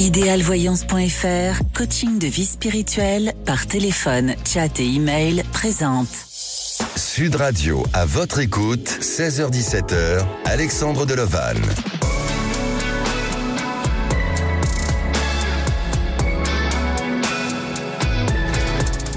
Idealvoyance.fr, coaching de vie spirituelle par téléphone, chat et email présente. Sud Radio, à votre écoute, 16h-17h, Alexandre Delevanne.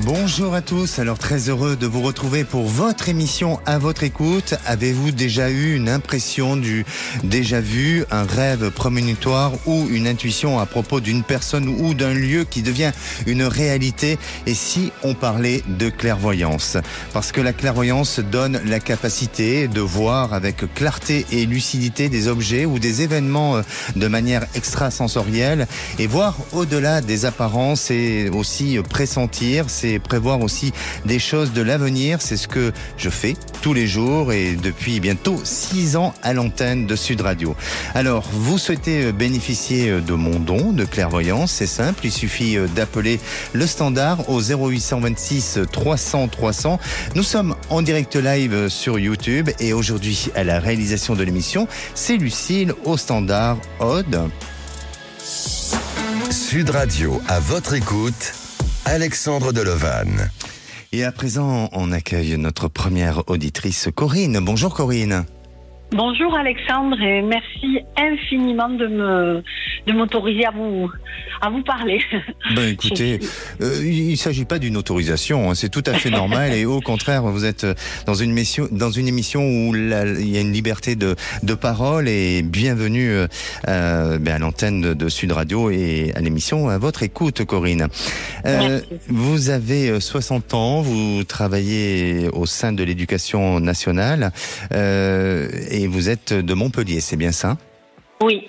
Bonjour à tous, alors très heureux de vous retrouver pour votre émission à votre écoute. Avez-vous déjà eu une impression du déjà vu, un rêve prémonitoire ou une intuition à propos d'une personne ou d'un lieu qui devient une réalité? Et si on parlait de clairvoyance? Parce que la clairvoyance donne la capacité de voir avec clarté et lucidité des objets ou des événements de manière extrasensorielle et voir au-delà des apparences et aussi pressentir, c'est prévoir aussi des choses de l'avenir. C'est ce que je fais tous les jours et depuis bientôt 6 ans à l'antenne de Sud Radio. Alors, vous souhaitez bénéficier de mon don de clairvoyance? C'est simple, il suffit d'appeler le standard au 0826 300 300. Nous sommes en direct live sur YouTube et aujourd'hui, à la réalisation de l'émission, c'est Lucille au standard Aude. Sud Radio, à votre écoute, Alexandre Delevanne. Et à présent, on accueille notre première auditrice, Corinne. Bonjour Corinne. Bonjour Alexandre et merci infiniment de m'autoriser à vous parler. Ben écoutez, il ne s'agit pas d'une autorisation, hein, c'est tout à fait normal et au contraire, vous êtes dans une émission où il y a une liberté de parole et bienvenue à l'antenne de Sud Radio et à l'émission à votre écoute, Corinne. Vous avez 60 ans, vous travaillez au sein de l'éducation nationale et vous êtes de Montpellier, c'est bien ça? Oui,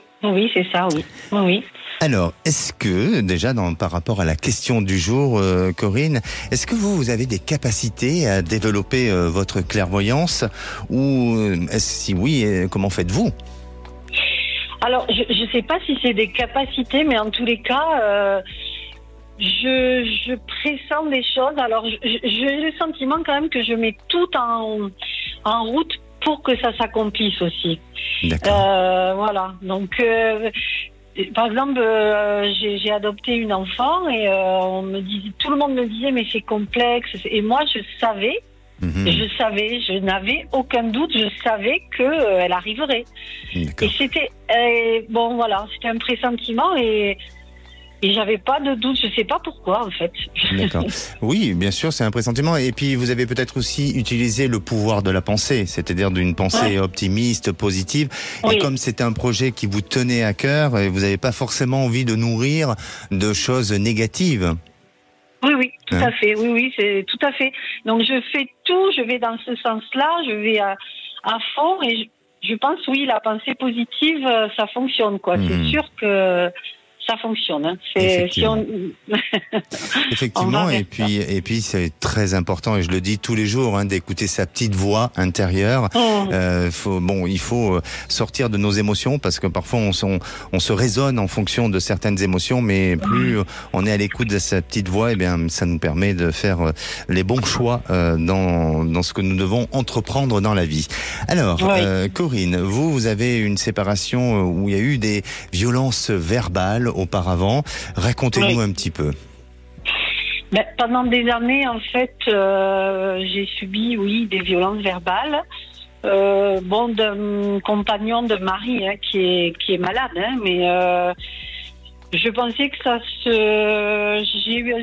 c'est ça, oui. Alors, est-ce que, déjà par rapport à la question du jour, Corinne, est-ce que vous avez des capacités à développer votre clairvoyance? Ou si oui, comment faites-vous? Alors, je ne sais pas si c'est des capacités, mais en tous les cas, je pressens des choses. Alors, j'ai le sentiment quand même que je mets tout en route pour que ça s'accomplisse aussi. D'accord. Voilà. Donc, par exemple, j'ai adopté une enfant et tout le monde me disait mais c'est complexe. Et moi, je savais, je n'avais aucun doute, je savais qu'elle arriverait. D'accord. Et c'était, c'était un pressentiment et j'avais pas de doute, je sais pas pourquoi en fait. D'accord. Oui, bien sûr, c'est un pressentiment. Et puis vous avez peut-être aussi utilisé le pouvoir de la pensée, c'est-à-dire d'une pensée optimiste, positive. Oui. Et comme c'est un projet qui vous tenait à cœur, vous n'avez pas forcément envie de nourrir de choses négatives. Oui, tout à fait. Oui, c'est tout à fait. Donc je fais tout, je vais dans ce sens-là, je vais à fond et je pense la pensée positive, ça fonctionne quoi. C'est sûr que ça fonctionne. Hein. Effectivement. Effectivement, et puis c'est très important, et je le dis tous les jours, d'écouter sa petite voix intérieure. Il faut sortir de nos émotions parce que parfois on se raisonne en fonction de certaines émotions, mais plus on est à l'écoute de sa petite voix, ça nous permet de faire les bons choix dans ce que nous devons entreprendre dans la vie. Alors, Corinne, vous avez une séparation où il y a eu des violences verbales auparavant. Racontez-nous un petit peu. Pendant des années, en fait, j'ai subi, des violences verbales. D'un compagnon de mari qui est malade, mais je pensais que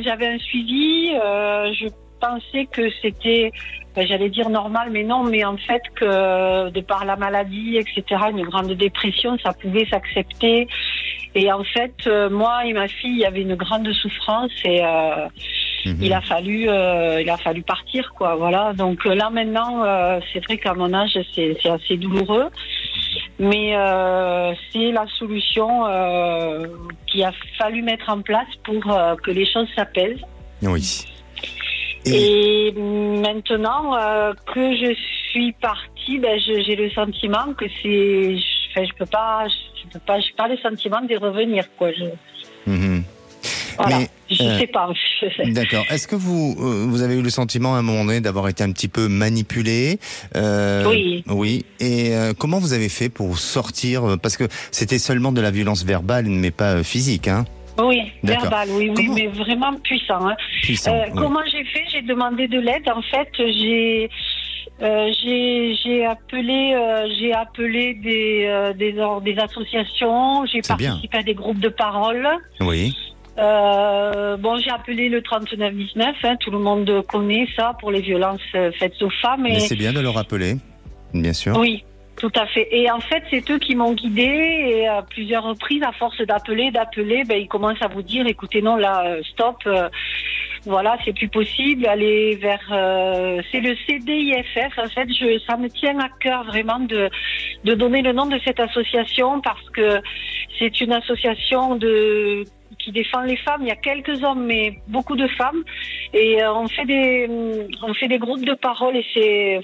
j'avais un suivi. Je pensais que c'était, j'allais dire normal, mais non, mais en fait que de par la maladie, etc., une grande dépression, ça pouvait s'accepter. Et en fait, moi et ma fille, il y avait une grande souffrance et il a fallu partir, quoi. Voilà. Donc là maintenant, c'est vrai qu'à mon âge, c'est assez douloureux, mais c'est la solution qu'il a fallu mettre en place pour que les choses s'apaisent. Oui. Et maintenant que je suis partie, j'ai le sentiment que j'ai pas le sentiment d'y revenir, quoi. Voilà. Mais, je sais pas. D'accord. Est-ce que vous avez eu le sentiment à un moment donné d'avoir été un petit peu manipulé? Oui. Oui. Et comment vous avez fait pour sortir? Parce que c'était seulement de la violence verbale, mais pas physique, hein? Oui, D'accord. verbal, oui, Comment mais vraiment puissant. Hein. Puissant, oui. Comment j'ai fait? J'ai demandé de l'aide. En fait, j'ai appelé des associations. J'ai C'est bien. participé à des groupes de parole. Oui. J'ai appelé le 3919. Hein, tout le monde connaît ça pour les violences faites aux femmes. Mais c'est bien de le rappeler, bien sûr. Oui. Tout à fait. Et en fait, c'est eux qui m'ont guidée et à plusieurs reprises, à force d'appeler, ils commencent à vous dire, écoutez, non, là, stop, voilà, c'est plus possible, allez vers... c'est le CDIFF, en fait, ça me tient à cœur vraiment de donner le nom de cette association parce que c'est une association qui défend les femmes. Il y a quelques hommes, mais beaucoup de femmes. Et on fait des groupes de parole et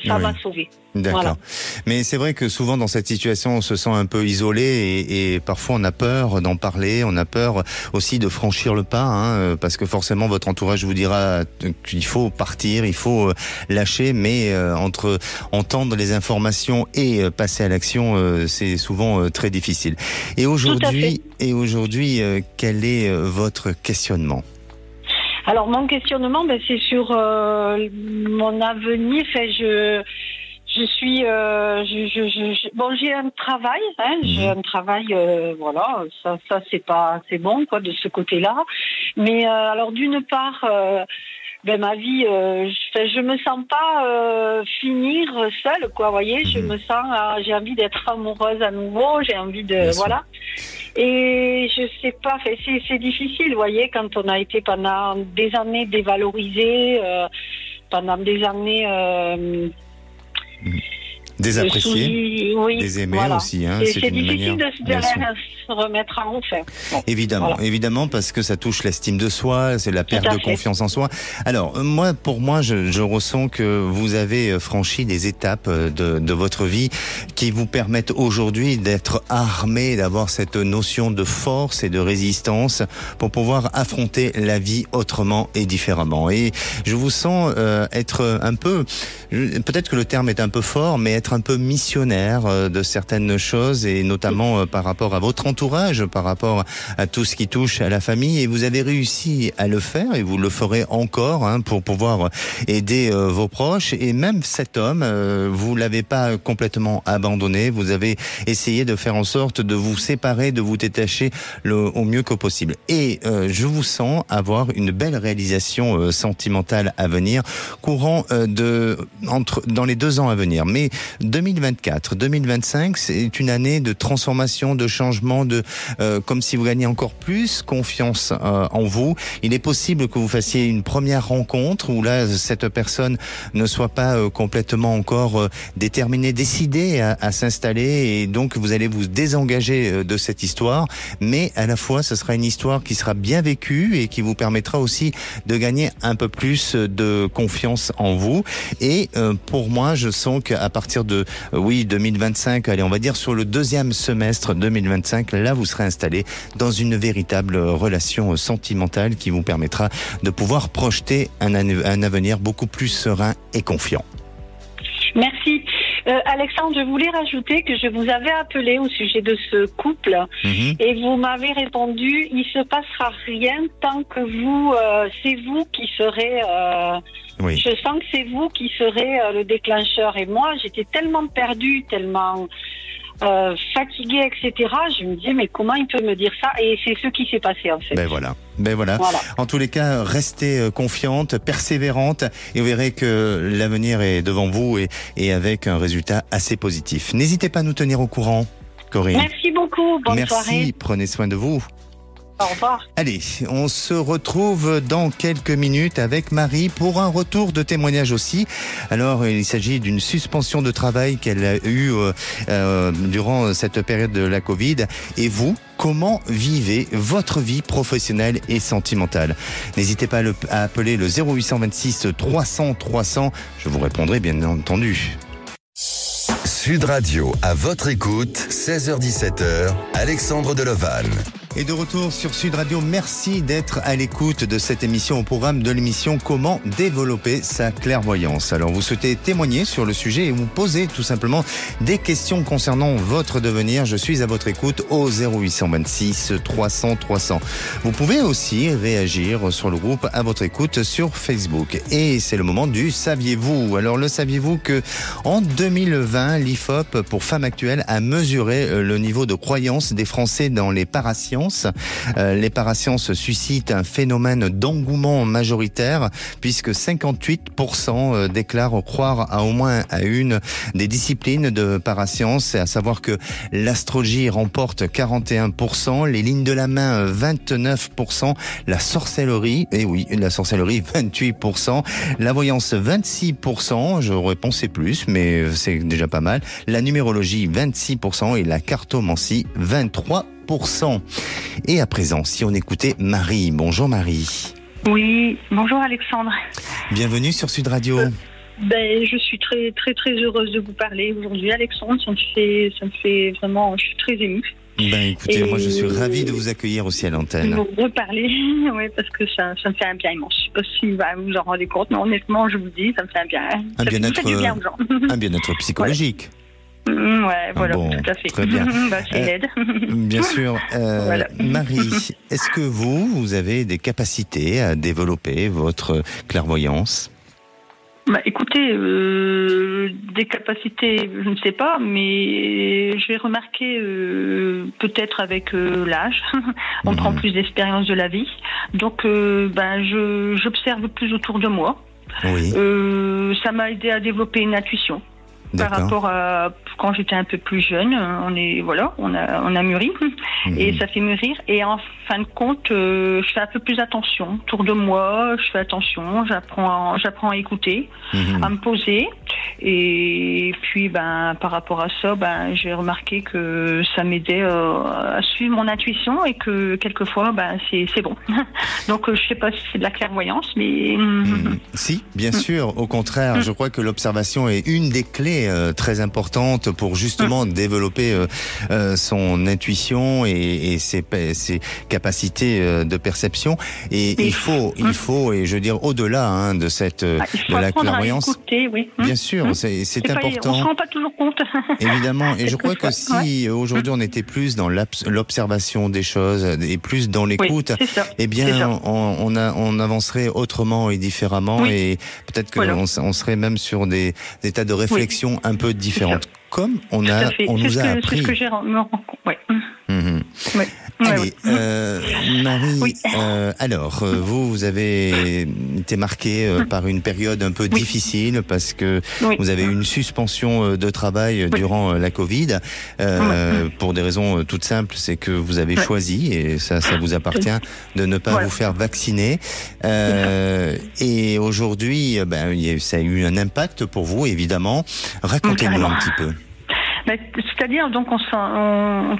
ça m'a sauvée. D'accord. Voilà. Mais c'est vrai que souvent dans cette situation, on se sent un peu isolé et parfois on a peur d'en parler, on a peur aussi de franchir le pas, hein, parce que forcément votre entourage vous dira qu'il faut partir, il faut lâcher, mais entre entendre les informations et passer à l'action, c'est souvent très difficile. Et aujourd'hui, quel est votre questionnement? Alors mon questionnement, c'est sur mon avenir. Je suis, j'ai un travail, hein, j'ai un travail, voilà, ça c'est bon quoi de ce côté-là. Mais alors d'une part, ma vie, je me sens pas finir seule quoi, vous voyez. Je me sens, j'ai envie d'être amoureuse à nouveau, j'ai envie de, bien voilà. Sûr. Et je sais pas, c'est difficile, vous voyez, quand on a été pendant des années dévalorisé, pendant des années. Désapprécié, désaimé voilà. Aussi. Hein, c'est difficile de se remettre en route. Bon, évidemment, parce que ça touche l'estime de soi, c'est la perte de confiance en soi. Alors, pour moi, je ressens que vous avez franchi des étapes de votre vie qui vous permettent aujourd'hui d'être armé, d'avoir cette notion de force et de résistance pour pouvoir affronter la vie autrement et différemment. Et je vous sens être un peu, peut-être que le terme est un peu fort, mais être un peu missionnaire de certaines choses et notamment par rapport à votre entourage, par rapport à tout ce qui touche à la famille, et vous avez réussi à le faire et vous le ferez encore pour pouvoir aider vos proches. Et même cet homme, vous l'avez pas complètement abandonné, vous avez essayé de faire en sorte de vous séparer, de vous détacher au mieux que possible. Et je vous sens avoir une belle réalisation sentimentale à venir, courant dans les 2 ans à venir. Mais 2024, 2025, c'est une année de transformation, de changement, comme si vous gagnez encore plus confiance en vous. Il est possible que vous fassiez une première rencontre où là, cette personne ne soit pas complètement encore déterminée, décidée à s'installer, et donc vous allez vous désengager de cette histoire. Mais à la fois, ce sera une histoire qui sera bien vécue et qui vous permettra aussi de gagner un peu plus de confiance en vous. Et pour moi, je sens qu'à partir de 2025, allez, on va dire sur le 2e semestre 2025, là vous serez installé dans une véritable relation sentimentale qui vous permettra de pouvoir projeter un avenir beaucoup plus serein et confiant. Merci. Alexandre, je voulais rajouter que je vous avais appelé au sujet de ce couple et vous m'avez répondu, il se passera rien tant que c'est vous qui serez... Oui. Je sens que c'est vous qui serez le déclencheur. Et moi, j'étais tellement perdue, tellement fatiguée, etc. Je me disais, mais comment il peut me dire ça? Et c'est ce qui s'est passé, en fait. Ben voilà. En tous les cas, restez confiante, persévérante, et vous verrez que l'avenir est devant vous et avec un résultat assez positif. N'hésitez pas à nous tenir au courant, Corinne. Merci beaucoup. Bonne soirée. Merci. Prenez soin de vous. Au revoir. Allez, on se retrouve dans quelques minutes avec Marie pour un retour de témoignage aussi. Alors, il s'agit d'une suspension de travail qu'elle a eue durant cette période de la Covid. Et vous, comment vivez votre vie professionnelle et sentimentale? N'hésitez pas à appeler le 0826 300 300. Je vous répondrai bien entendu. Sud Radio, à votre écoute, 16h-17h, Alexandre Delevanne. Et de retour sur Sud Radio, merci d'être à l'écoute de cette émission au programme de l'émission Comment développer sa clairvoyance. Alors vous souhaitez témoigner sur le sujet et vous poser tout simplement des questions concernant votre devenir. Je suis à votre écoute au 0826 300 300. Vous pouvez aussi réagir sur le groupe à votre écoute sur Facebook. Et c'est le moment du saviez-vous. Alors le saviez-vous que en 2020, l'IFOP pour Femmes Actuelles a mesuré le niveau de croyance des Français dans les parasciences. Les parasciences suscitent un phénomène d'engouement majoritaire puisque 58% déclarent croire à au moins à une des disciplines de parasciences, à savoir que l'astrologie remporte 41%, les lignes de la main 29%, la sorcellerie, et oui, la sorcellerie 28%, la voyance 26%, j'aurais pensé plus, mais c'est déjà pas mal, la numérologie 26% et la cartomancie 23%. Et à présent, si on écoutait Marie. Bonjour Marie. Oui, bonjour Alexandre. Bienvenue sur Sud Radio. Je suis très très très heureuse de vous parler aujourd'hui, Alexandre. Ça me fait vraiment, je suis très émue. Écoutez, moi je suis ravie de vous accueillir aussi à l'antenne. Vous reparler, oui, parce que ça me fait un bien immense. Je ne sais pas si vous en rendez compte, mais honnêtement, je vous dis, ça me fait un bien. Un bien-être psychologique. Ouais, voilà, bon, tout à fait. Très bien. C'est l'aide. Bien sûr. Voilà. Marie, est-ce que vous avez des capacités à développer votre clairvoyance ? Écoutez, des capacités, je ne sais pas, mais j'ai remarqué peut-être avec l'âge, on prend plus d'expérience de la vie, donc j'observe plus autour de moi. Oui. Ça m'a aidé à développer une intuition. D'accord. Par rapport à quand j'étais un peu plus jeune, on a mûri et ça fait mûrir. Et en fin de compte, je fais un peu plus attention autour de moi. Je fais attention, j'apprends à écouter, à me poser. Et puis, par rapport à ça, j'ai remarqué que ça m'aidait à suivre mon intuition et que quelquefois, c'est bon. Donc, je sais pas si c'est de la clairvoyance, mais si, bien sûr. Au contraire, je crois que l'observation est une des clés très importante pour justement développer son intuition et ses capacités de perception. Et il faut, et je veux dire au-delà de cette de la clairvoyance. Écouter, oui. Bien sûr, c'est important. On se rend pas toujours compte. Évidemment, et je crois que si aujourd'hui on était plus dans l'observation des choses et plus dans l'écoute, eh bien on avancerait autrement et différemment et peut-être qu'on serait même sur des états de réflexion un peu différentes, comme on nous a appris. C'est ce que j'ai rencontré. Ouais. Allez, Marie, alors, vous avez été marquée par une période un peu difficile parce que vous avez eu une suspension de travail durant la Covid, pour des raisons toutes simples, c'est que vous avez choisi, et ça vous appartient, de ne pas vous faire vacciner. Et aujourd'hui, ça a eu un impact pour vous, évidemment. Racontez-nous un petit peu. C'est-à-dire, donc,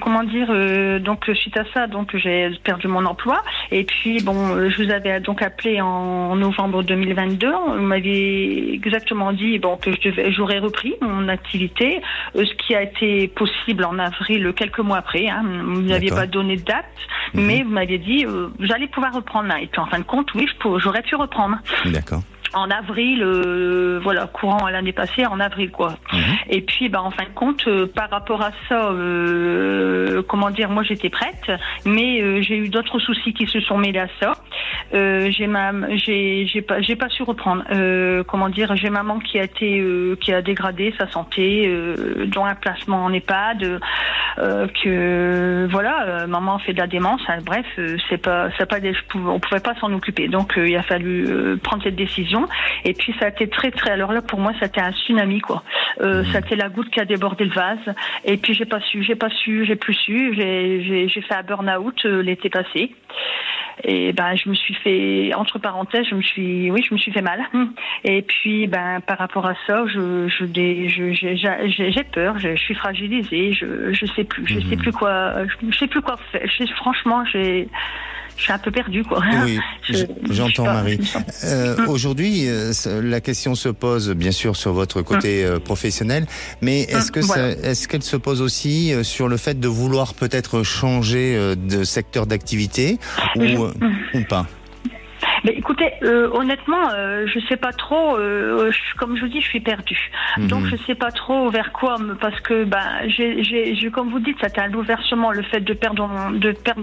comment dire, donc, suite à ça, donc, j'ai perdu mon emploi. Et puis, je vous avais donc appelé en novembre 2022. Vous m'aviez exactement dit, que j'aurais repris mon activité, ce qui a été possible en avril, quelques mois après, Vous n'aviez pas donné de date, mais vous m'aviez dit, j'allais pouvoir reprendre. Et puis, en fin de compte, oui, j'aurais pu reprendre. D'accord. En avril, courant à l'année passée, en avril, quoi. Et puis, en fin de compte, par rapport à ça, moi j'étais prête, mais j'ai eu d'autres soucis qui se sont mêlés à ça. J'ai pas su reprendre. J'ai maman qui a dégradé sa santé, dont un placement en EHPAD, maman fait de la démence. Bref, on pouvait pas s'en occuper. Donc, il a fallu prendre cette décision. Et puis ça a été très très. Alors là pour moi ça a été un tsunami quoi. Ça a été la goutte qui a débordé le vase. Et puis j'ai plus su. J'ai fait un burn-out l'été passé. Et je me suis fait, entre parenthèses, je me suis fait mal. Et puis par rapport à ça, j'ai peur, je suis fragilisée, je sais plus quoi faire. Franchement, je suis un peu perdue, quoi. Oui, j'entends, Marie. Aujourd'hui, la question se pose, bien sûr, sur votre côté professionnel, mais est-ce qu'elle se pose aussi sur le fait de vouloir peut-être changer de secteur d'activité ou pas? Mais écoutez, honnêtement, je sais pas trop. Comme je vous dis, je suis perdue. Donc je sais pas trop vers quoi, parce que j'ai comme vous dites, c'était un bouleversement, le fait de perdre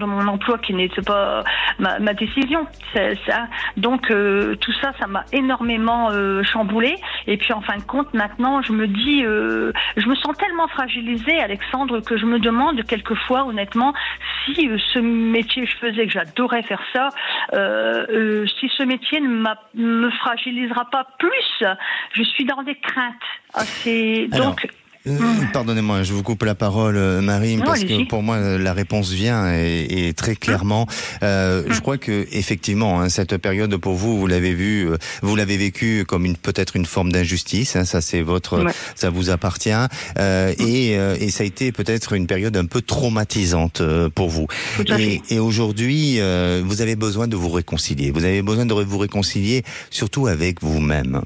mon emploi qui n'était pas ma décision. C'est ça. Donc tout ça, ça m'a énormément chamboulé. Et puis en fin de compte, maintenant, je me dis, je me sens tellement fragilisée, Alexandre, que je me demande quelquefois, honnêtement, si ce métier que je faisais, que j'adorais faire ça. Si ce métier ne me fragilisera pas plus, je suis dans des craintes. Donc, pardonnez-moi, je vous coupe la parole, Marie, parce que pour moi, la réponse vient et très clairement. Je crois que effectivement, cette période pour vous, vous l'avez vécu comme peut-être une forme d'injustice. Ça, c'est ça vous appartient, et ça a été peut-être une période un peu traumatisante pour vous. Et aujourd'hui, vous avez besoin de vous réconcilier. Vous avez besoin de vous réconcilier, surtout avec vous-même.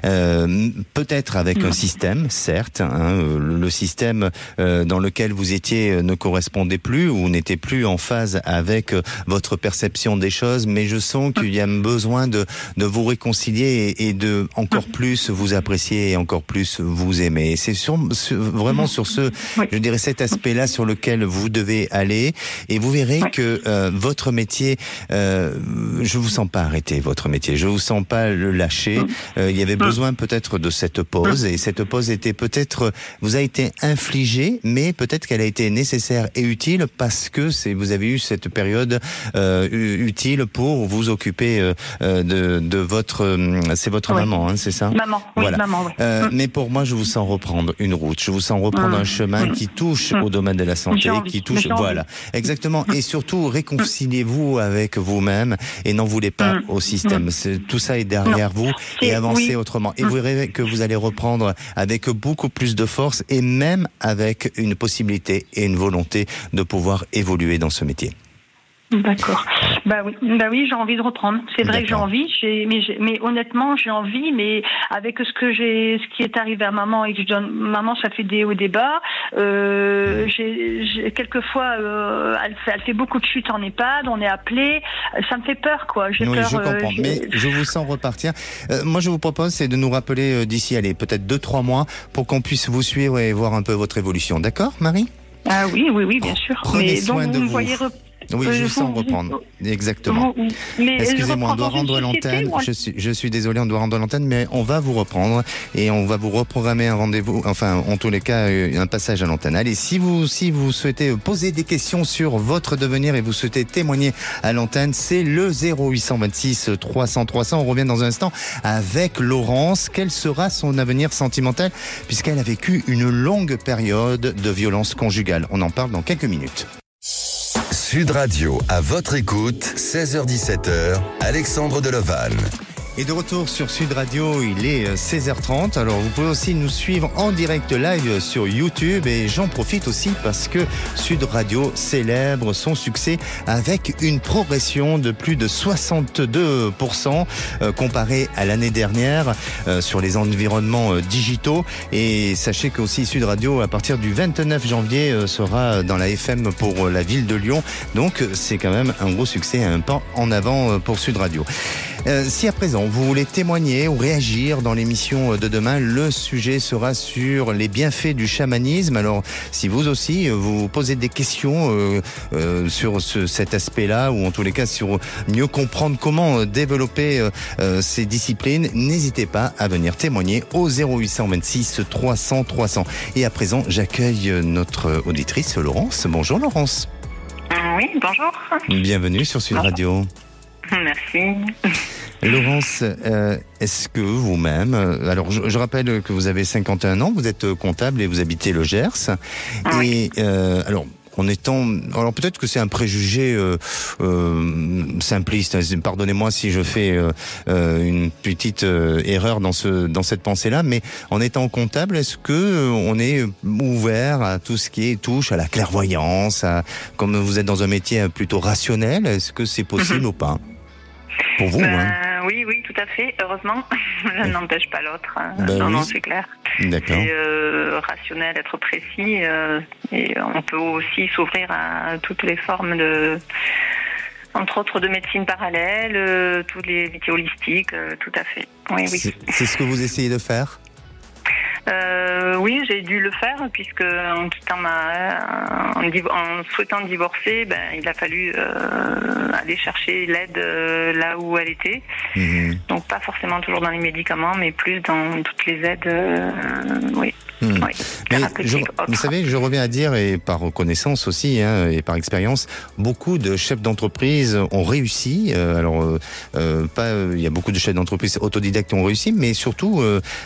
Peut-être avec un système, certes. Le système dans lequel vous étiez ne correspondait plus ou n'était plus en phase avec votre perception des choses, mais je sens qu'il y a besoin de vous réconcilier et de encore plus vous apprécier et encore plus vous aimer. C'est vraiment sur je dirais cet aspect-là sur lequel vous devez aller, et vous verrez que votre métier, je vous sens pas arrêter votre métier, je vous sens pas le lâcher. Il y avait besoin peut-être de cette pause, et cette pause était peut-être vous a été infligée, mais peut-être qu'elle a été nécessaire et utile parce que vous avez eu cette période utile pour vous occuper de votre... c'est votre maman, c'est ça? Maman, voilà. Maman, oui. Mais pour moi, je vous sens reprendre une route, je vous sens reprendre un chemin qui touche au domaine de la santé, qui touche... Voilà, exactement. Et surtout, réconciliez-vous avec vous-même et n'en voulez pas au système. Tout ça est derrière vous, et avancez autrement. Et vous verrez que vous allez reprendre avec beaucoup plus de force, et même avec une possibilité et une volonté de pouvoir évoluer dans ce métier. D'accord. Oui, j'ai envie de reprendre. C'est vrai que j'ai envie, mais honnêtement, j'ai envie, mais avec ce qui est arrivé à maman et que je donne, maman, ça fait des hauts et des bas. Quelquefois, elle fait beaucoup de chutes en EHPAD, on est appelé. Ça me fait peur, quoi. J'ai peur. Je comprends, mais je vous sens repartir. Moi, je vous propose, c'est de nous rappeler d'ici, peut-être 2-3 mois, pour qu'on puisse vous suivre et voir un peu votre évolution. D'accord, Marie? Ah oui, bien sûr. Prenez soin de vous. Voyez Oui, je sens reprendre. Exactement. Excusez-moi, on doit rendre l'antenne. Je suis désolé, on doit rendre l'antenne, mais on va vous reprendre et on va vous reprogrammer un rendez-vous. Enfin, en tous les cas, un passage à l'antenne. Allez, si vous souhaitez poser des questions sur votre devenir et vous souhaitez témoigner à l'antenne, c'est le 0826 300 300. On revient dans un instant avec Laurence. Quel sera son avenir sentimental puisqu'elle a vécu une longue période de violence conjugale? On en parle dans quelques minutes. Sud Radio, à votre écoute, 16h-17h, Alexandre Delevanne. Et de retour sur Sud Radio, il est 16h30. Alors vous pouvez aussi nous suivre en direct live sur YouTube, et j'en profite aussi parce que Sud Radio célèbre son succès avec une progression de plus de 62% comparé à l'année dernière sur les environnements digitaux. Et sachez que aussi Sud Radio, à partir du 29 janvier, sera dans la FM pour la ville de Lyon. Donc c'est quand même un gros succès, un pas en avant pour Sud Radio. Si à présent vous voulez témoigner ou réagir dans l'émission de demain, le sujet sera sur les bienfaits du chamanisme. Alors si vous aussi vous posez des questions sur cet aspect-là, ou en tous les cas sur mieux comprendre comment développer ces disciplines, n'hésitez pas à venir témoigner au 0826 300 300. Et à présent, j'accueille notre auditrice Laurence. Bonjour Laurence. Oui, bonjour. Bienvenue sur Sud Radio. Merci. Laurence, est-ce que vous-même, alors je rappelle que vous avez 51 ans, vous êtes comptable et vous habitez le Gers, oui. Et alors Alors peut-être que c'est un préjugé simpliste. Pardonnez-moi si je fais une petite erreur dans cette pensée-là, mais en étant comptable, est-ce que on est ouvert à tout ce qui touche à la clairvoyance, comme vous êtes dans un métier plutôt rationnel, est-ce que c'est possible ou pas? Pour vous, Oui, tout à fait. Heureusement, l'un n'empêche pas l'autre. Non, c'est clair. D'accord. C'est rationnel, être précis, et on peut aussi s'ouvrir à toutes les formes entre autres de médecine parallèle, tous les métiers holistiques, tout à fait. Oui. C'est ce que vous essayez de faire? Oui, j'ai dû le faire puisque en souhaitant divorcer, il a fallu aller chercher l'aide là où elle était. Donc pas forcément toujours dans les médicaments, mais plus dans toutes les aides. Oui. Oui, mais vous savez, je reviens à dire, et par reconnaissance aussi, et par expérience, beaucoup de chefs d'entreprise ont réussi. Il y a beaucoup de chefs d'entreprise autodidactes qui ont réussi, mais surtout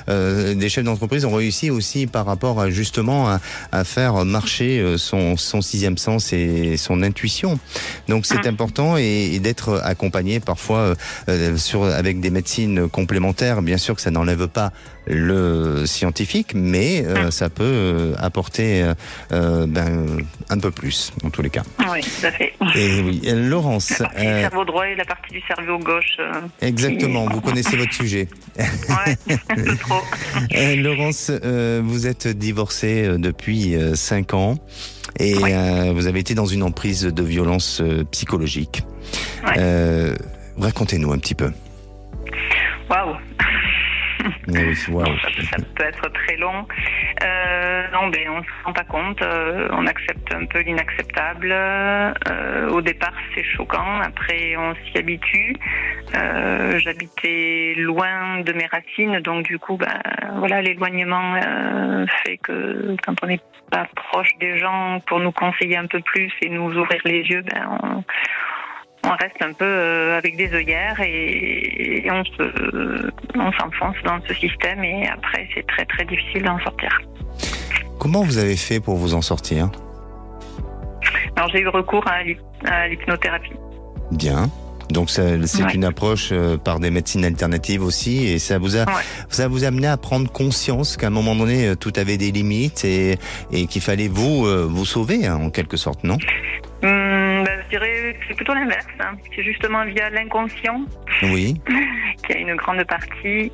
des chefs d'entreprise ont réussi aussi par rapport à faire marcher son sixième sens et son intuition. Donc c'est important et d'être accompagné parfois avec des médecines complémentaires. Bien sûr que ça n'enlève pas le scientifique, mais ça peut apporter un peu plus, en tous les cas. Oui, tout à fait. Et oui, Laurence. La partie du cerveau droit et la partie du cerveau gauche. Exactement, vous connaissez votre sujet. Ouais, un peu trop. Laurence, vous êtes divorcée depuis 5 ans et vous avez été dans une emprise de violence psychologique. Ouais. Racontez-nous un petit peu. Waouh. Wow. Ça peut être très long. On se rend pas compte. On accepte un peu l'inacceptable. Au départ, c'est choquant. Après, on s'y habitue. J'habitais loin de mes racines, donc du coup, l'éloignement fait que quand on n'est pas proche des gens pour nous conseiller un peu plus et nous ouvrir les yeux, on reste un peu avec des œillères et on s'enfonce dans ce système et après c'est très très difficile d'en sortir. Comment vous avez fait pour vous en sortir? Alors j'ai eu recours à l'hypnothérapie. Bien. Donc c'est une approche par des médecines alternatives aussi, et ça vous a amené à prendre conscience qu'à un moment donné tout avait des limites et qu'il fallait vous sauver en quelque sorte, non? Je dirais que c'est plutôt l'inverse. C'est justement via l'inconscient qu'il y a une grande partie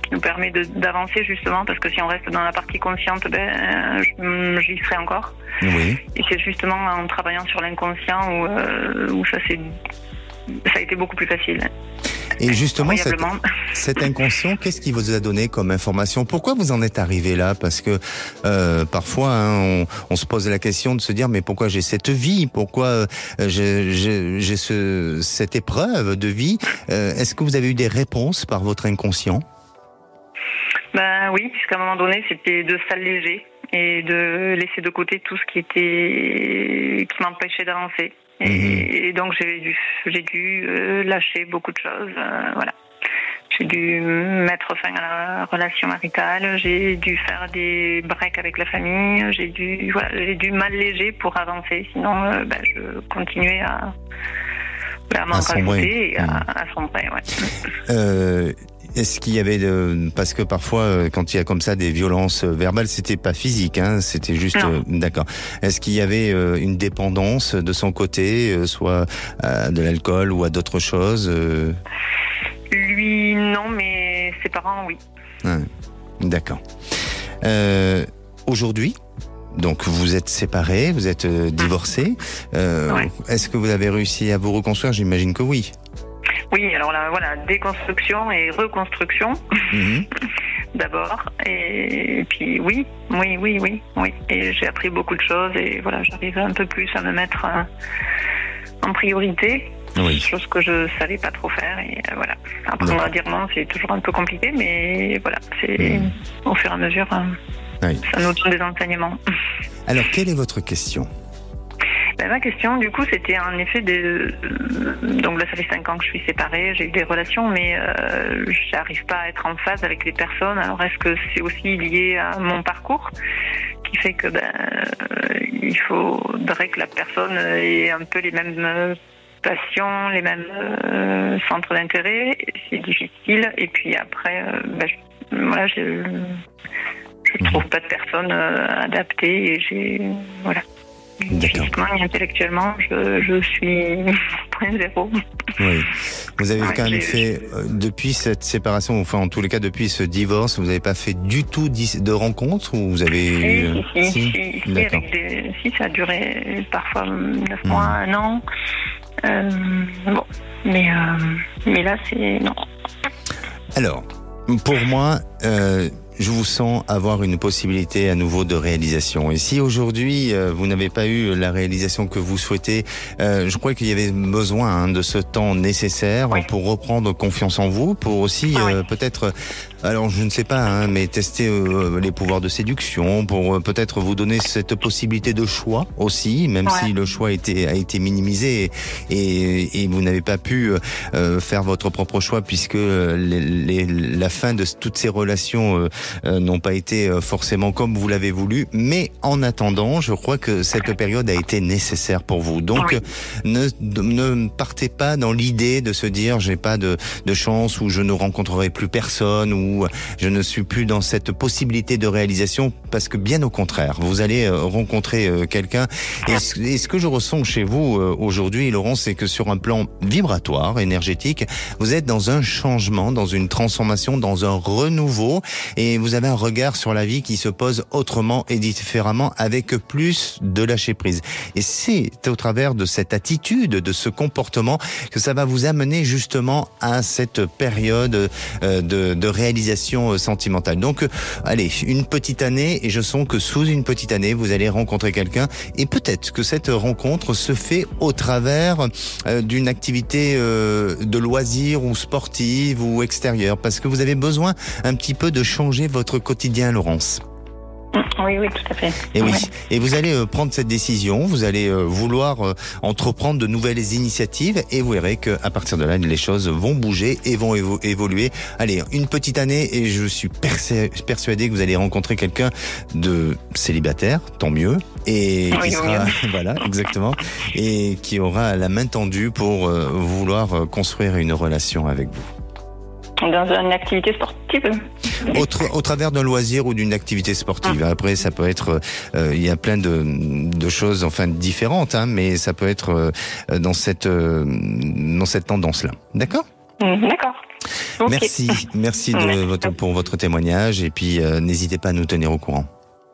qui nous permet d'avancer justement, parce que si on reste dans la partie consciente, j'y serai encore. Oui. Et c'est justement en travaillant sur l'inconscient où ça a été beaucoup plus facile. Et justement, cet inconscient, qu'est-ce qui vous a donné comme information? Pourquoi vous en êtes arrivé là? Parce que parfois, on se pose la question de se dire, mais pourquoi j'ai cette vie? Pourquoi j'ai cette épreuve de vie? Est-ce que vous avez eu des réponses par votre inconscient? Oui, puisqu'à un moment donné, c'était de s'alléger et de laisser de côté tout ce qui m'empêchait d'avancer. Et donc j'ai dû lâcher beaucoup de choses. J'ai dû mettre fin à la relation maritale. J'ai dû faire des breaks avec la famille. J'ai dû m'alléger pour avancer. Sinon, je continuais à m'en rajouter et à sombrer. Ouais. Est-ce qu'il y avait parce que parfois quand il y a comme ça des violences verbales, c'était pas physique, c'était juste d'accord. Est-ce qu'il y avait une dépendance de son côté, soit à de l'alcool ou à d'autres choses? Lui non, mais ses parents oui. D'accord. Aujourd'hui, donc vous êtes séparés, vous êtes divorcés. Est-ce que vous avez réussi à vous reconstruire? J'imagine que oui. Oui, alors là, déconstruction et reconstruction d'abord, et puis oui. Et j'ai appris beaucoup de choses et j'arrive un peu plus à me mettre en priorité, chose que je savais pas trop faire et Apprendre à dire non, c'est toujours un peu compliqué, mais c'est au fur et à mesure, ça nous donne des enseignements. Alors, quelle est votre question? Ma question, du coup, c'était en effet donc là, ça fait 5 ans que je suis séparée, j'ai eu des relations, mais j'arrive pas à être en phase avec les personnes. Alors, est-ce que c'est aussi lié à mon parcours, qui fait que il faudrait que la personne ait un peu les mêmes passions, les mêmes centres d'intérêt. C'est difficile. Et puis après, je trouve pas de personne adaptée et physiquement et intellectuellement, je suis point zéro. Oui. Vous avez quand même fait, depuis cette séparation, enfin en tous les cas depuis ce divorce, vous n'avez pas fait du tout de rencontres ou vous avez... Si, ça a duré parfois 9 mois, 1 an. Mais là, c'est... Non. Alors, pour moi... je vous sens avoir une possibilité à nouveau de réalisation. Et si aujourd'hui, vous n'avez pas eu la réalisation que vous souhaitez, je crois qu'il y avait besoin de ce temps nécessaire pour reprendre confiance en vous, pour aussi peut-être... Alors, je ne sais pas, mais tester les pouvoirs de séduction, pour peut-être vous donner cette possibilité de choix aussi, même si le choix a été minimisé et vous n'avez pas pu faire votre propre choix puisque la fin de toutes ces relations n'ont pas été forcément comme vous l'avez voulu. Mais en attendant, je crois que cette période a été nécessaire pour vous. Donc, ne partez pas dans l'idée de se dire j'ai pas de chance ou je ne rencontrerai plus personne ou je ne suis plus dans cette possibilité de réalisation parce que bien au contraire, vous allez rencontrer quelqu'un et ce que je ressens chez vous aujourd'hui, Laurent, c'est que sur un plan vibratoire, énergétique, vous êtes dans un changement, dans une transformation, dans un renouveau et vous avez un regard sur la vie qui se pose autrement et différemment avec plus de lâcher prise. Et c'est au travers de cette attitude, de ce comportement que ça va vous amener justement à cette période de réalisation sentimentale. Donc, allez, une petite année et je sens que sous une petite année, vous allez rencontrer quelqu'un et peut-être que cette rencontre se fait au travers d'une activité de loisir ou sportive ou extérieure parce que vous avez besoin un petit peu de changer votre quotidien, Laurence. Oui, tout à fait. Et oui. Et vous allez prendre cette décision, vous allez vouloir entreprendre de nouvelles initiatives et vous verrez qu'à partir de là, les choses vont bouger et vont évoluer. Allez, une petite année et je suis persuadé que vous allez rencontrer quelqu'un de célibataire, tant mieux, et qui sera, voilà, exactement, et qui aura la main tendue pour vouloir construire une relation avec vous. Dans une activité sportive. Au travers d'un loisir ou d'une activité sportive. Après, ça peut être, il y a plein de choses, enfin différentes, mais ça peut être dans cette tendance-là. D'accord ? D'accord. Okay. Merci pour votre témoignage et puis n'hésitez pas à nous tenir au courant.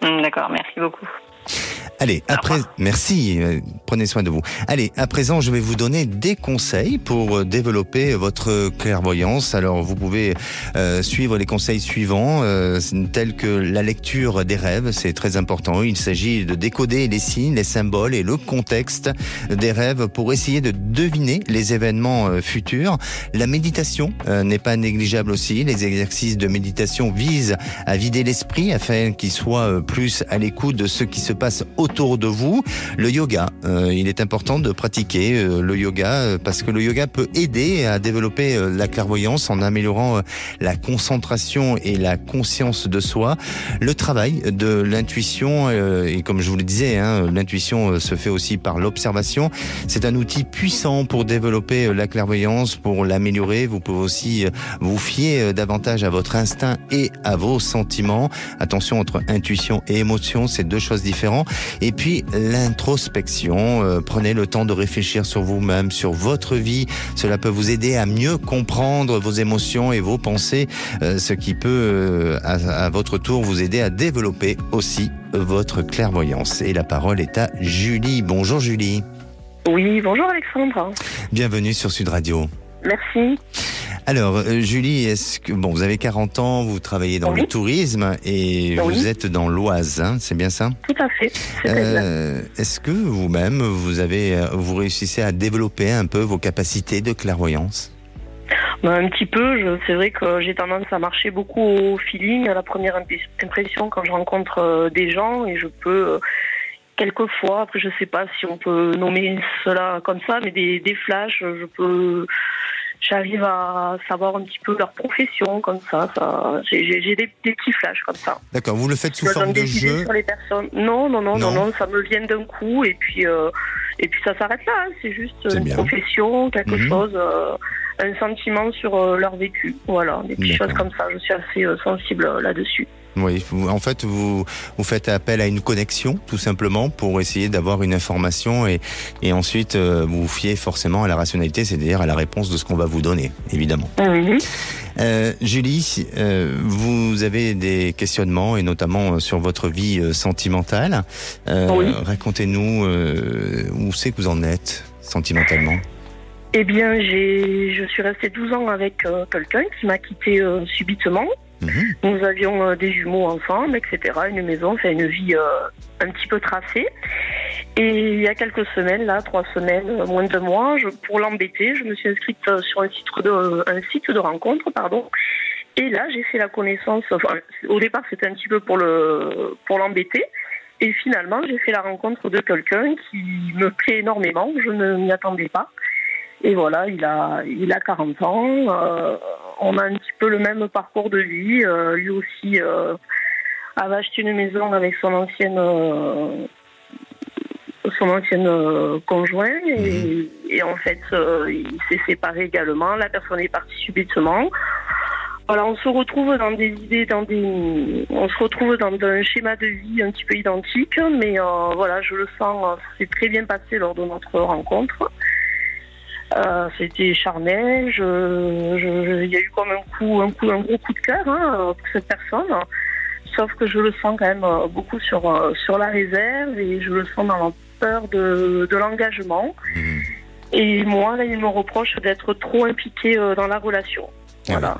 D'accord, merci beaucoup. Allez, merci, prenez soin de vous. Allez, à présent, je vais vous donner des conseils pour développer votre clairvoyance. Alors, vous pouvez suivre les conseils suivants, tels que la lecture des rêves, c'est très important. Il s'agit de décoder les signes, les symboles et le contexte des rêves pour essayer de deviner les événements futurs. La méditation n'est pas négligeable aussi. Les exercices de méditation visent à vider l'esprit afin qu'il soit plus à l'écoute de ce qui se passe autour de vous. Le yoga, il est important de pratiquer le yoga parce que le yoga peut aider à développer la clairvoyance en améliorant la concentration et la conscience de soi. Le travail de l'intuition, et comme je vous le disais, l'intuition se fait aussi par l'observation. C'est un outil puissant pour développer la clairvoyance, pour l'améliorer. Vous pouvez aussi vous fier davantage à votre instinct et à vos sentiments. Attention, entre intuition et émotion, c'est deux choses différentes. Et puis l'introspection, prenez le temps de réfléchir sur vous-même, sur votre vie. Cela peut vous aider à mieux comprendre vos émotions et vos pensées, ce qui peut à votre tour vous aider à développer aussi votre clairvoyance. Et la parole est à Julie. Bonjour Julie. Oui, bonjour Alexandre. Bienvenue sur Sud Radio. Merci. Alors, Julie, vous avez 40 ans, vous travaillez dans le tourisme et vous êtes dans l'Oise, c'est bien ça ? Tout à fait, c'est exact. Est-ce que vous-même, vous réussissez à développer un peu vos capacités de clairvoyance ? Un petit peu, c'est vrai que j'ai tendance à marcher beaucoup au feeling, à la première impression quand je rencontre des gens et je peux... quelquefois, après je sais pas si on peut nommer cela comme ça, mais des flashs, j'arrive à savoir un petit peu leur profession, comme ça. J'ai des petits flashs comme ça. D'accord, vous le faites sous forme de jeu? Sur les personnes. Non, ça me vient d'un coup et puis ça s'arrête là. Hein. C'est juste une profession, quelque chose, un sentiment sur leur vécu. Voilà, des petites choses comme ça. Je suis assez sensible là-dessus. Oui, en fait, vous faites appel à une connexion, tout simplement, pour essayer d'avoir une information et ensuite vous vous fiez forcément à la rationalité, c'est-à-dire à la réponse de ce qu'on va vous donner, évidemment. Julie, vous avez des questionnements et notamment sur votre vie sentimentale. Racontez-nous où c'est que vous en êtes sentimentalement. Eh bien, je suis restée 12 ans avec quelqu'un qui m'a quitté subitement. Nous avions des jumeaux ensemble, etc. Une maison, une vie un petit peu tracée. Et il y a quelques semaines, 3 semaines, moins de 2 mois, pour l'embêter, je me suis inscrite sur un site de rencontre, Et là, j'ai fait la connaissance. Au départ, c'était un petit peu pour l'embêter. Et finalement, j'ai fait la rencontre de quelqu'un qui me plaît énormément. Je ne m'y attendais pas. Et voilà, il a 40 ans. On a un petit peu le même parcours de vie. Lui aussi avait acheté une maison avec son ancienne conjoint. Et en fait, il s'est séparé également. La personne est partie subitement. Voilà, on se retrouve dans des idées, on se retrouve dans un schéma de vie un petit peu identique. Mais voilà, je le sens, c'est très bien passé lors de notre rencontre. C'était charnel. Il y a eu comme un gros coup de cœur pour cette personne. Sauf que je le sens quand même beaucoup sur la réserve et je le sens dans la peur de l'engagement. Et moi, là, il me reproche d'être trop impliquée dans la relation. Voilà.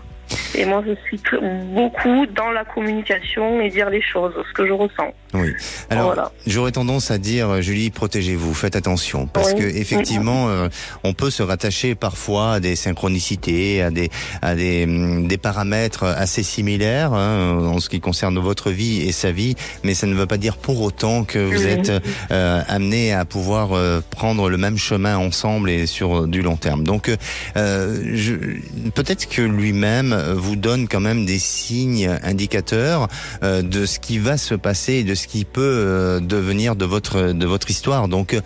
Et moi, je suis beaucoup dans la communication et dire les choses, ce que je ressens. Oui. Alors, j'aurais tendance à dire, Julie, protégez-vous, faites attention, parce que effectivement, on peut se rattacher parfois à des synchronicités, à des paramètres assez similaires en ce qui concerne votre vie et sa vie, mais ça ne veut pas dire pour autant que vous êtes amenés à pouvoir prendre le même chemin ensemble et sur du long terme. Donc, peut-être que lui-même vous donne quand même des signes indicateurs de ce qui va se passer et de ce qui peut devenir de votre histoire. Donc,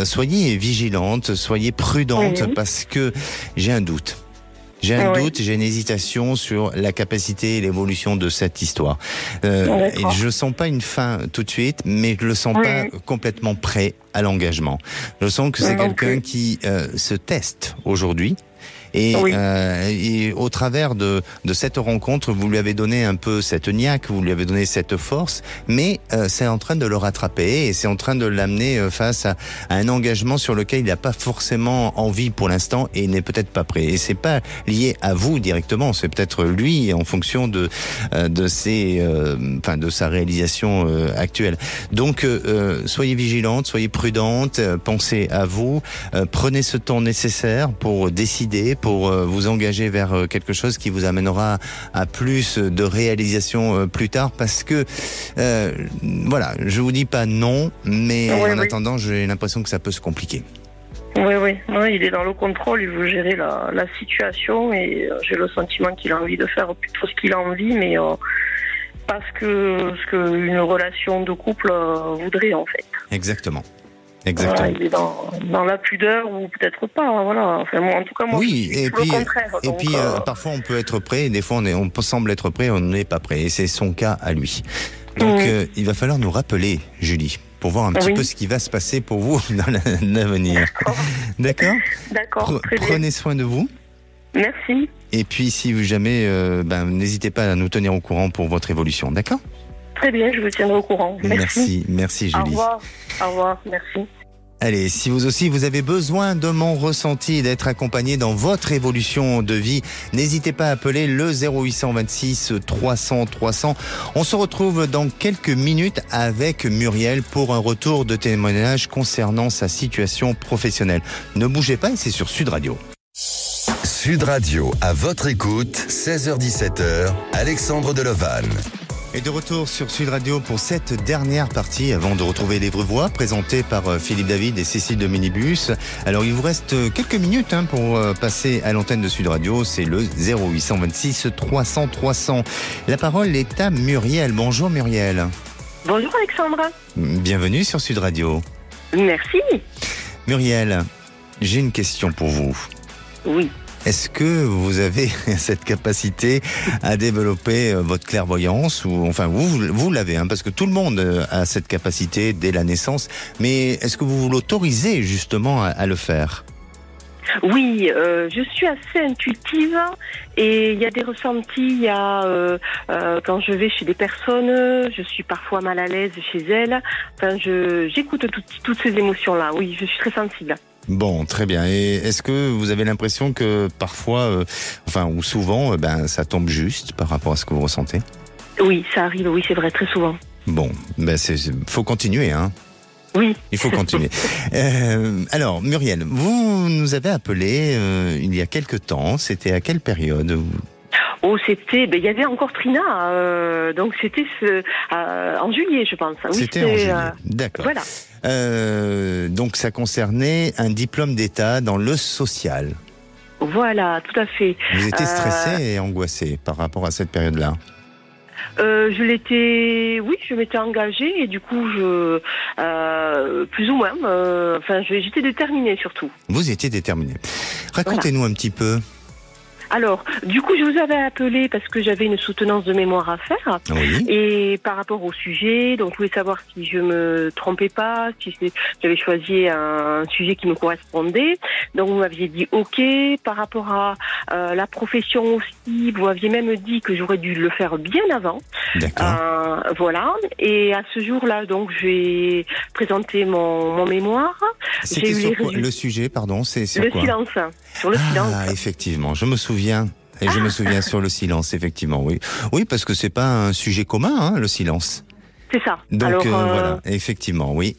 soyez vigilante, soyez prudente parce que j'ai un doute. J'ai un doute, j'ai une hésitation sur la capacité et l'évolution de cette histoire. Et je sens pas une fin tout de suite, mais je le sens pas complètement prêt à l'engagement. Je sens que c'est quelqu'un qui se teste aujourd'hui. Et au travers de cette rencontre, vous lui avez donné un peu cette niaque, vous lui avez donné cette force, mais c'est en train de le rattraper et c'est en train de l'amener face à un engagement sur lequel il n'a pas forcément envie pour l'instant et il n'est peut-être pas prêt. Et c'est pas lié à vous directement, c'est peut-être lui en fonction de sa réalisation actuelle. Donc soyez vigilante, soyez prudente, pensez à vous, prenez ce temps nécessaire pour décider, pour vous engager vers quelque chose qui vous amènera à plus de réalisation plus tard, parce que voilà, je vous dis pas non, mais en attendant, j'ai l'impression que ça peut se compliquer. Oui, il est dans le contrôle, il veut gérer la situation et j'ai le sentiment qu'il a envie de faire plutôt ce qu'il a envie, mais parce que ce qu'une relation de couple voudrait en fait. Exactement. Voilà, il est dans la pudeur ou peut-être pas, voilà. Enfin, moi, en tout cas, moi, et puis, le contraire. Et puis, parfois, on peut être prêt, et des fois, on semble être prêt, on n'est pas prêt. Et c'est son cas à lui. Donc, il va falloir nous rappeler, Julie, pour voir un petit peu ce qui va se passer pour vous dans l'avenir. D'accord. D'accord. Prenez soin de vous. Merci. Et puis, si jamais, n'hésitez pas à nous tenir au courant pour votre évolution, d'accord ? Très bien, je vous tiendrai au courant. Merci Julie. Au revoir, merci. Allez, si vous aussi vous avez besoin de mon ressenti et d'être accompagné dans votre évolution de vie, n'hésitez pas à appeler le 0826 300 300. On se retrouve dans quelques minutes avec Muriel pour un retour de témoignage concernant sa situation professionnelle. Ne bougez pas, c'est sur Sud Radio. Sud Radio, à votre écoute, 16h-17h, Alexandre Delevanne. Et de retour sur Sud Radio pour cette dernière partie avant de retrouver Les Vraies Voix présentées par Philippe David et Cécile de Minibus. Alors il vous reste quelques minutes pour passer à l'antenne de Sud Radio, c'est le 0826 300 300. La parole est à Muriel. Bonjour Muriel. Bonjour Alexandre. Bienvenue sur Sud Radio. Merci. Muriel, j'ai une question pour vous. Oui. Est-ce que vous avez cette capacité à développer votre clairvoyance ou enfin vous l'avez parce que tout le monde a cette capacité dès la naissance, mais est-ce que vous l'autorisez justement à le faire? Oui, je suis assez intuitive et il y a des ressentis. Il y a quand je vais chez des personnes, je suis parfois mal à l'aise chez elles. Enfin, j'écoute toutes ces émotions-là. Oui, je suis très sensible. Bon, très bien. Et est-ce que vous avez l'impression que parfois, ou souvent, ça tombe juste par rapport à ce que vous ressentez? Oui, ça arrive. Oui, c'est vrai, très souvent. Bon, faut continuer, Oui. Il faut continuer. Alors, Muriel, vous nous avez appelé il y a quelque temps. C'était à quelle période? C'était, il y avait encore Trina, donc c'était en juillet, je pense. Oui, c'était en juillet, d'accord. Voilà. Donc ça concernait un diplôme d'État dans le social. Voilà, tout à fait. Vous étiez stressée et angoissée par rapport à cette période-là? Je m'étais engagée et du coup, plus ou moins, j'étais déterminée surtout. Vous étiez déterminée. Racontez-nous un petit peu. Alors, du coup, je vous avais appelé parce que j'avais une soutenance de mémoire à faire. Oui. Et par rapport au sujet, donc je voulais savoir si je me trompais pas, si j'avais choisi un sujet qui me correspondait. Donc vous m'aviez dit OK. Par rapport à la profession aussi, vous m'aviez même dit que j'aurais dû le faire bien avant. D'accord. Voilà. Et à ce jour-là, donc j'ai présenté mon mémoire. C'était sur quoi le sujet, pardon, c'est sur le quoi? Silence. Sur le silence. Ah, effectivement, je me souviens. Et je me souviens sur le silence, effectivement, oui. Oui, parce que c'est pas un sujet commun, le silence. C'est ça. Donc, voilà, effectivement, oui.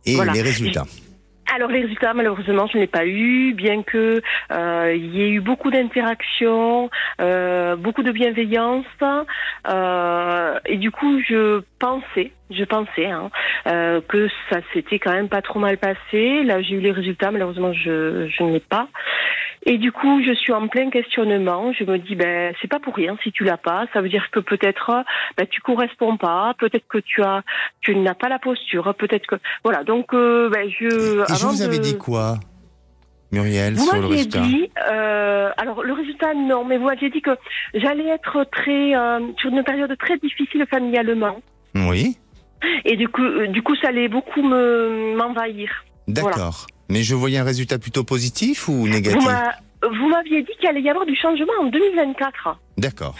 Et voilà. Les résultats? Alors les résultats, malheureusement, je ne l'ai pas eu, bien que il y ait eu beaucoup d'interactions, beaucoup de bienveillance, et du coup, je pensais que ça s'était quand même pas trop mal passé. Là, j'ai eu les résultats, malheureusement, je ne l'ai pas. Et du coup, je suis en plein questionnement. Je me dis, c'est pas pour rien si tu l'as pas. Ça veut dire que peut-être, tu corresponds pas. Peut-être que tu n'as pas la posture. Peut-être que, voilà. Donc, je vous avais dit quoi, Muriel, sur le résultat? Vous m'aviez dit, alors le résultat, non, mais vous m'aviez dit que j'allais être sur une période très difficile familialement. Oui. Et du coup, ça allait beaucoup m'envahir. D'accord. Voilà. Mais je voyais un résultat plutôt positif ou négatif? Vous m'aviez dit qu'il allait y avoir du changement en 2024. D'accord.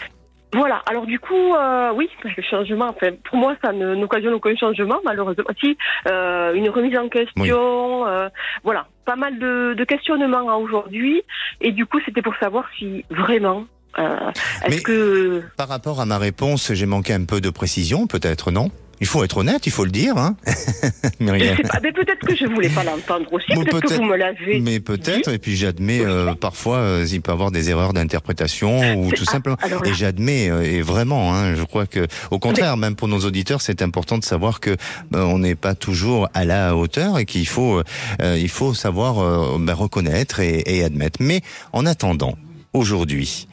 Voilà. Alors du coup, oui, le changement, pour moi, ça n'occasionne aucun changement, malheureusement. Si, une remise en question, oui. Voilà. Pas mal de questionnements aujourd'hui. Et du coup, c'était pour savoir si vraiment... Par rapport à ma réponse, j'ai manqué un peu de précision, peut-être, non? Il faut être honnête, il faut le dire, Muriel. Je sais pas, mais peut-être que je voulais pas l'entendre aussi, peut-être que vous me l'avez. Mais peut-être, et puis j'admets, parfois, il peut y avoir des erreurs d'interprétation, ou tout simplement. Et j'admets, et vraiment, je crois que, au contraire, même pour nos auditeurs, c'est important de savoir que on n'est pas toujours à la hauteur et qu'il faut, savoir reconnaître et admettre. Mais en attendant, aujourd'hui,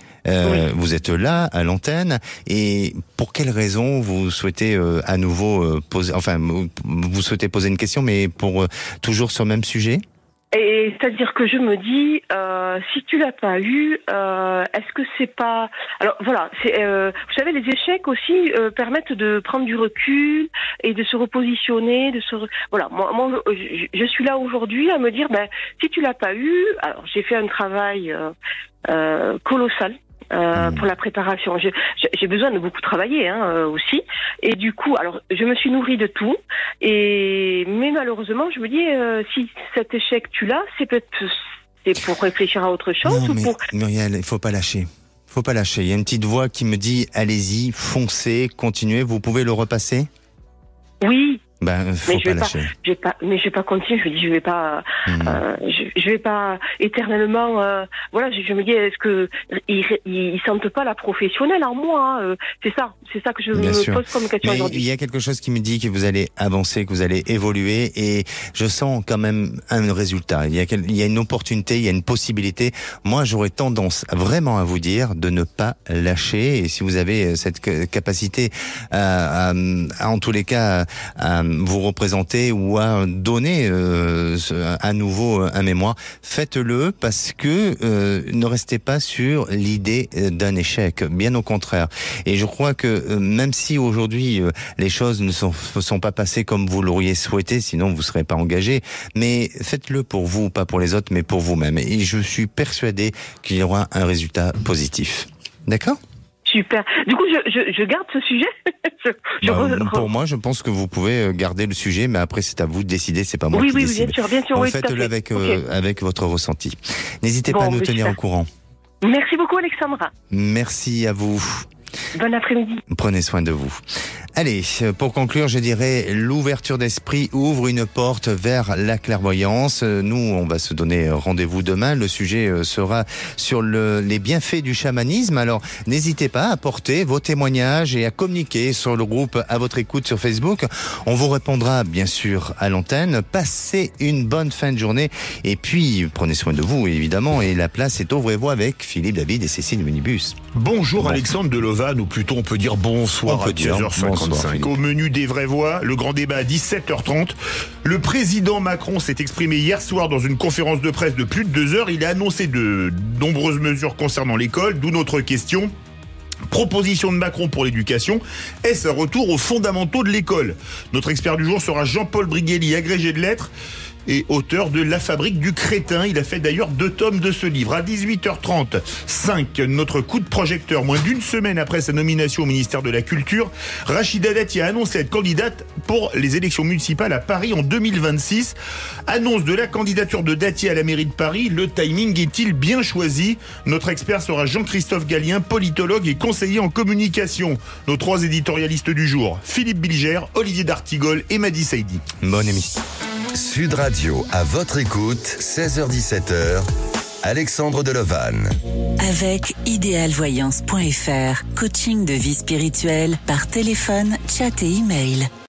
vous êtes là à l'antenne, et pour quelle raison vous souhaitez à nouveau vous souhaitez poser une question, mais pour toujours sur le même sujet? Et c'est-à-dire que je me dis, si tu l'as pas eu, est-ce que c'est pas... Alors voilà, vous savez, les échecs aussi permettent de prendre du recul et de se repositionner, voilà. Moi, je suis là aujourd'hui à me dire, si tu l'as pas eu, alors j'ai fait un travail colossal. Pour la préparation. J'ai besoin de beaucoup travailler aussi. Et du coup, alors je me suis nourrie de tout. Mais malheureusement, je me dis, si cet échec tu l'as, c'est pour réfléchir à autre chose. Non, Muriel, il faut pas lâcher. Faut pas lâcher. Il y a une petite voix qui me dit, allez-y, foncez, continuez. Vous pouvez le repasser? Oui. Faut pas lâcher. Je vais pas continuer. Je me dis, je vais pas éternellement. Je me dis, est-ce que ils sentent pas la professionnelle en moi, hein, c'est ça que je me pose comme question aujourd'hui. Il y a quelque chose qui me dit que vous allez avancer, que vous allez évoluer, et je sens quand même un résultat. Il y a une opportunité, il y a une possibilité. Moi, j'aurais tendance vraiment à vous dire de ne pas lâcher. Et si vous avez cette capacité en tous les cas, à vous représenter ou à donner à nouveau un mémoire, faites-le, parce que ne restez pas sur l'idée d'un échec, bien au contraire. Et je crois que même si aujourd'hui les choses ne sont pas passées comme vous l'auriez souhaité, sinon vous ne serez pas engagé, mais faites-le pour vous, pas pour les autres, mais pour vous-même. Et je suis persuadé qu'il y aura un résultat positif. D'accord ? Super. Du coup, je garde ce sujet. Pour moi, je pense que vous pouvez garder le sujet, mais après, c'est à vous de décider. C'est pas moi qui décide. Bien sûr. Faites-le avec votre ressenti. N'hésitez pas à nous tenir au courant. Merci beaucoup, Alexandra. Merci à vous. Bon après-midi. Prenez soin de vous. Allez, pour conclure, je dirais, l'ouverture d'esprit ouvre une porte vers la clairvoyance. Nous, on va se donner rendez-vous demain. Le sujet sera sur les bienfaits du chamanisme. Alors, n'hésitez pas à apporter vos témoignages et à communiquer sur le groupe À votre écoute sur Facebook. On vous répondra, bien sûr, à l'antenne. Passez une bonne fin de journée. Et puis, prenez soin de vous, évidemment. Et la place est Ouvrez-vous avec Philippe David et Cécile Minibus. Bonjour Alexandre de Lovan, ou plutôt on peut dire bonsoir à 10h55. Au menu des vraies voix, le grand débat à 17h30. Le président Macron s'est exprimé hier soir dans une conférence de presse de plus de 2 heures. Il a annoncé de nombreuses mesures concernant l'école, d'où notre question. Proposition de Macron pour l'éducation, est-ce un retour aux fondamentaux de l'école ? Notre expert du jour sera Jean-Paul Briguelli, agrégé de lettres et auteur de La fabrique du crétin. Il a fait d'ailleurs 2 tomes de ce livre. À 18h35, notre coup de projecteur. Moins d'une semaine après sa nomination au ministère de la Culture, Rachida Dati a annoncé être candidate pour les élections municipales à Paris en 2026. Annonce de la candidature de Dati à la mairie de Paris. Le timing est-il bien choisi ? Notre expert sera Jean-Christophe Gallien, politologue et conseiller en communication. Nos 3 éditorialistes du jour, Philippe Bilger, Olivier D'Artigol et Madi Saïdi. Bonne émission. Sud Radio, à votre écoute, 16h-17h, Alexandre de Lovan. Avec idéalvoyance.fr, coaching de vie spirituelle par téléphone, chat et email.